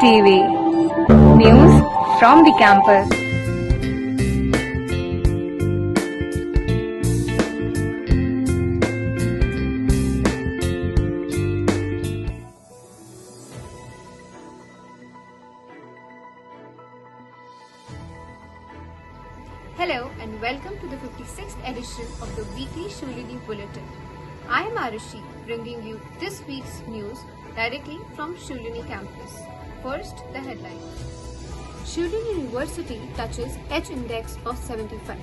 TV. News from the campus. Hello and welcome to the 56th edition of the weekly Shulini Bulletin. I am Arushi, bringing you this week's news directly from Shulini campus. First, the headline. Shulini University touches H-index of 75.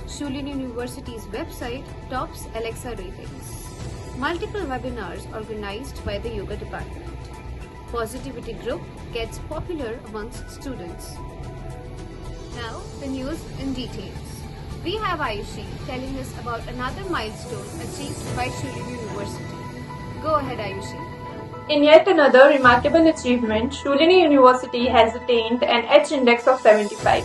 Shulini University's website tops Alexa ratings. Multiple webinars organized by the yoga department. Positivity group gets popular amongst students. Now, the news in details. We have Ayushi telling us about another milestone achieved by Shulini University. Go ahead, Ayushi. In yet another remarkable achievement, Shulini University has attained an H-index of 75,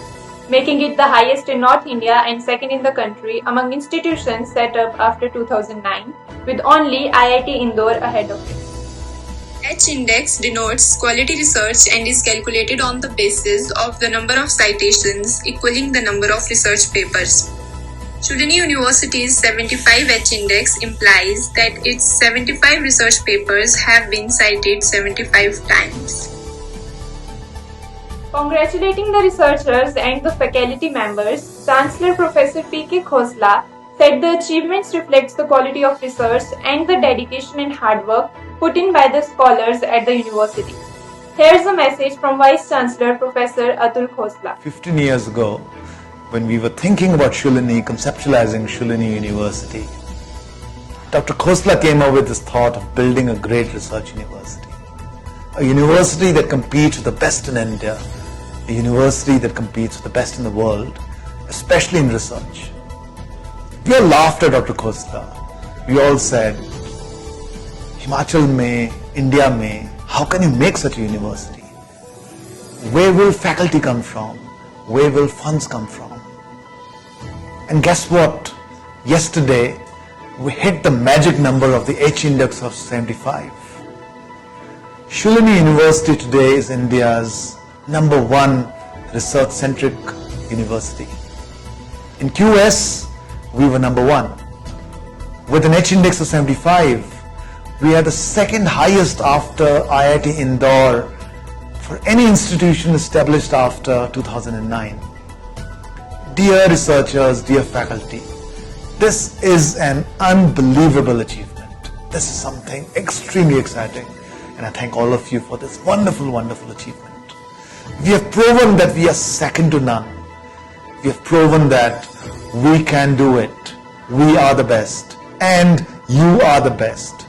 making it the highest in North India and second in the country among institutions set up after 2009, with only IIT Indore ahead of it. H-index denotes quality research and is calculated on the basis of the number of citations equaling the number of research papers. Shulini University's 75 H-index implies that its 75 research papers have been cited 75 times. Congratulating the researchers and the faculty members, Chancellor Professor P.K. Khosla said the achievements reflects the quality of research and the dedication and hard work put in by the scholars at the university. Here's a message from Vice Chancellor Professor Atul Khosla. 15 years ago, when we were thinking about Shulini, conceptualizing Shulini University, Dr. Khosla came up with this thought of building a great research university. A university that competes with the best in India, a university that competes with the best in the world, especially in research. We all laughed at Dr. Khosla. We all said, Himachal mein, India mein, how can you make such a university? Where will faculty come from? Where will funds come from? And guess what? Yesterday, we hit the magic number of the H-index of 75. Shulini University today is India's #1 research-centric university. In QS, we were #1. With an H-index of 75, we are the second highest after IIT Indore for any institution established after 2009. Dear researchers, dear faculty, this is an unbelievable achievement. This is something extremely exciting, and I thank all of you for this wonderful, wonderful achievement. We have proven that we are second to none. We have proven that we can do it. We are the best, and you are the best.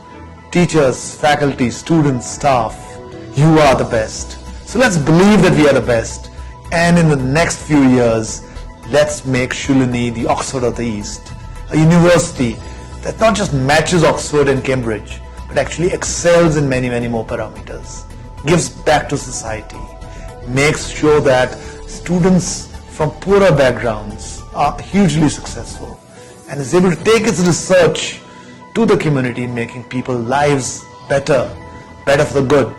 Teachers, faculty, students, staff, you are the best. So let's believe that we are the best, and in the next few years, let's make Shulini the Oxford of the East, a university that not just matches Oxford and Cambridge, but actually excels in many, many more parameters, gives back to society, makes sure that students from poorer backgrounds are hugely successful, and is able to take its research to the community, making people's lives better, better for the good,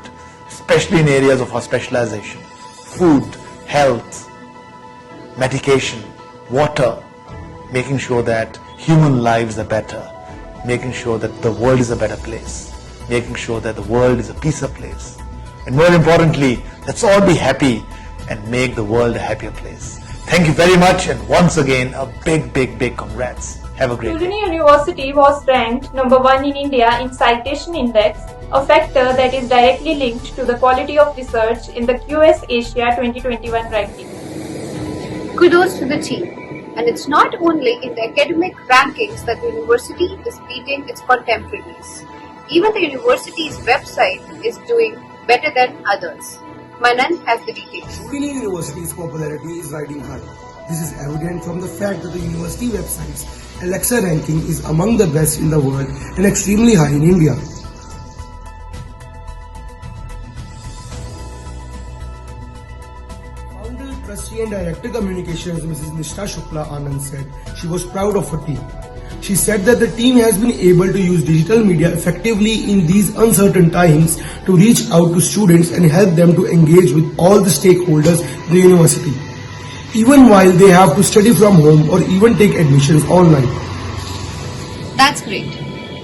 especially in areas of our specialization: food, health, medication, water, making sure that human lives are better, making sure that the world is a better place, making sure that the world is a peacer place. And more importantly, let's all be happy and make the world a happier place. Thank you very much, and once again, a big, big, big congrats. Have a great day. Shulini University was ranked #1 in India in Citation Index, a factor that is directly linked to the quality of research in the QS Asia 2021 ranking. Kudos to the team. And it's not only in the academic rankings that the university is beating its contemporaries. Even the university's website is doing better than others. Manan has the details. Shulini University's popularity is riding high. This is evident from the fact that the university website's Alexa ranking is among the best in the world and extremely high in India. Founder, Trustee and Director Communications Mrs. Nishtha Shukla Anand said she was proud of her team. She said that the team has been able to use digital media effectively in these uncertain times to reach out to students and help them to engage with all the stakeholders in the university, even while they have to study from home or even take admissions online. That's great.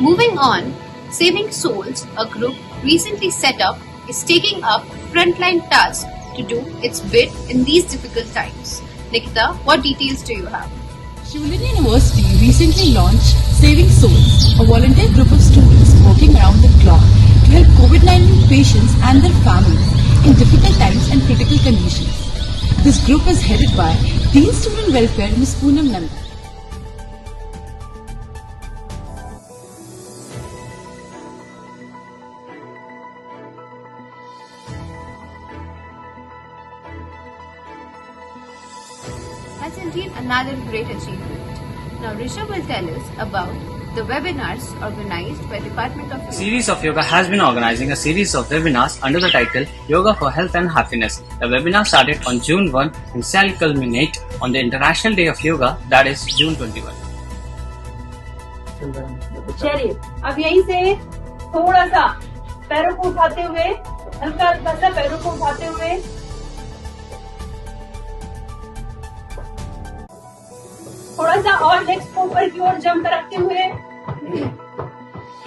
Moving on, Saving Souls, a group recently set up, is taking up frontline tasks to do its bit in these difficult times. Nikita, what details do you have? Shulini University recently launched Saving Souls, a volunteer group of students working around the clock to help COVID-19 patients and their families in difficult times and critical conditions. This group is headed by Dean Student Welfare Ms. Poonam Nanda. That's indeed another great achievement. Now Rishabh will tell us about the webinars organized by Department of Yoga. Series of Yoga has been organizing a series of webinars under the title Yoga for Health and Happiness. The webinar started on June 1 and shall culminate on the International Day of Yoga, that is June 21. चलिए अब यहीं से थोड़ा सा पैरों को उठाते हुए हल्का हल्का सा पैरों को उठाते हुए थोड़ा सा और लेग्स को ऊपर की ओर जंप करते हुए.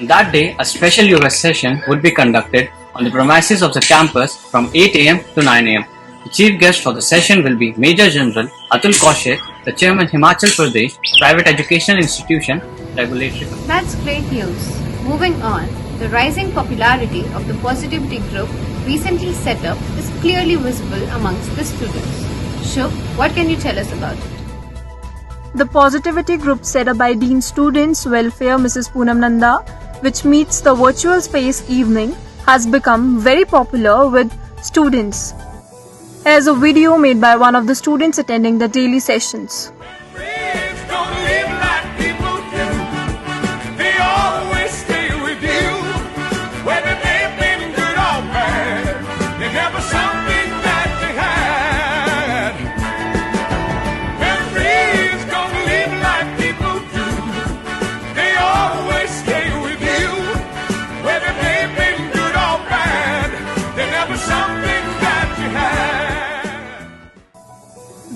That day, a special yoga session would be conducted on the premises of the campus from 8 am to 9 am. The chief guest for the session will be Major General Atul Kaushik, the Chairman Himachal Pradesh Private Educational Institution Regulatory Committee. That's great news. Moving on, the rising popularity of the Positivity Group recently set up is clearly visible amongst the students. Shubh, what can you tell us about it? The Positivity Group set up by Dean Students Welfare Mrs. Poonam Nanda, which meets the virtual space evening, has become very popular with students. Here's a video made by one of the students attending the daily sessions.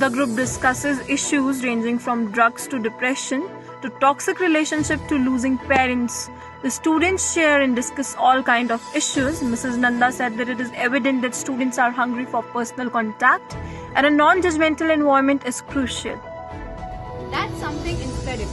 The group discusses issues ranging from drugs to depression to toxic relationship to losing parents. The students share and discuss all kind of issues. Mrs. Nanda said that it is evident that students are hungry for personal contact and a non-judgmental environment is crucial. That's something incredible.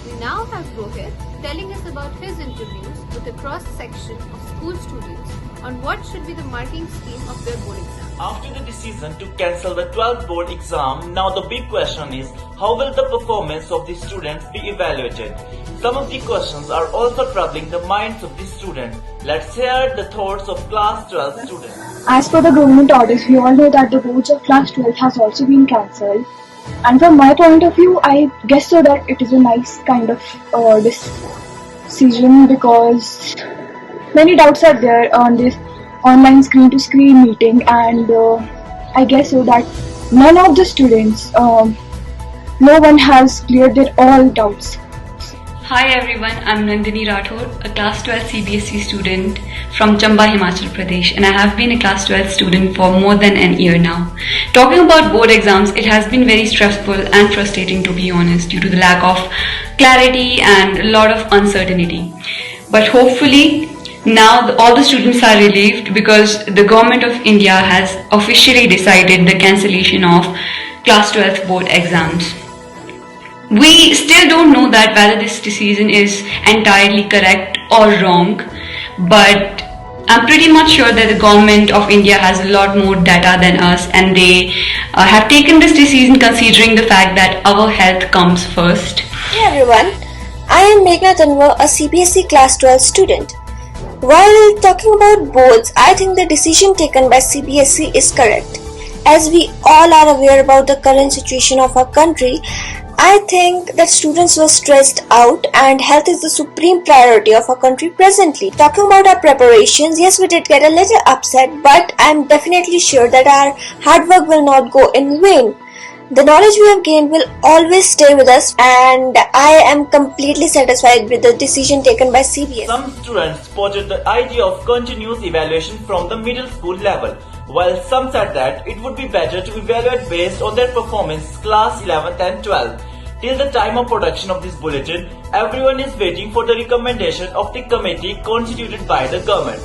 We now have Rohit telling us about his interviews with a cross-section of school students on what should be the marking scheme of their board exam. After the decision to cancel the 12th board exam, now the big question is, how will the performance of the students be evaluated? Some of the questions are also troubling the minds of the students. Let's hear the thoughts of class 12 students. As per the government orders, we all know that the boards of class 12 has also been cancelled. And from my point of view, I guess so that it is a nice kind of decision because many doubts are there on this online screen-to-screen meeting, and I guess so that none of the students, no one has cleared their all doubts. Hi everyone, I'm Nandini Rathod, a class 12 CBSE student from Chamba, Himachal Pradesh, and I have been a class 12 student for more than an year now. Talking about board exams, it has been very stressful and frustrating, to be honest, due to the lack of clarity and a lot of uncertainty. But hopefully now all the students are relieved because the government of India has officially decided the cancellation of class 12 board exams. We still don't know that whether this decision is entirely correct or wrong, but I'm pretty much sure that the government of India has a lot more data than us, and they have taken this decision considering the fact that our health comes first. Hey everyone, I am Meghna Tanwar, a CBSE class 12 student. While talking about boards, I think the decision taken by CBSE is correct. As we all are aware about the current situation of our country, I think that students were stressed out and health is the supreme priority of our country presently. Talking about our preparations, yes, we did get a little upset, but I am definitely sure that our hard work will not go in vain. The knowledge we have gained will always stay with us, and I am completely satisfied with the decision taken by CBSE. Some students spotted the idea of continuous evaluation from the middle school level, while some said that it would be better to evaluate based on their performance class 11th and 12th. Till the time of production of this bulletin, everyone is waiting for the recommendation of the committee constituted by the government.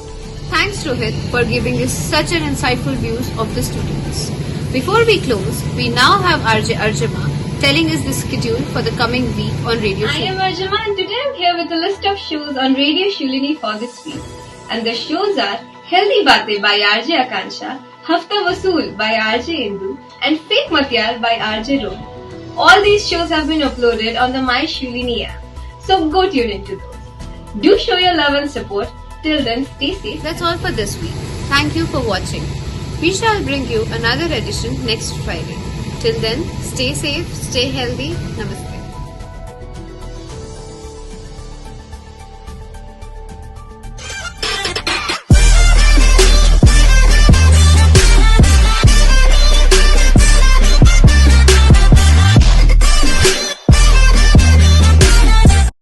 Thanks Rohit for giving us such an insightful views of the students. Before we close, we now have RJ Arjama telling us the schedule for the coming week on Radio I am Arjama and today I am here with a list of shows on Radio Shulini for this week. And the shows are Healthy Baatein by RJ Akansha, Hafta Vasool by RJ Indu and Fake Matiyar by RJ Rohit. All these shows have been uploaded on the My Shulini app, so go tune into those. Do show your love and support. Till then, stay safe. That's all for this week. Thank you for watching. We shall bring you another edition next Friday. Till then, stay safe, stay healthy. Namaste.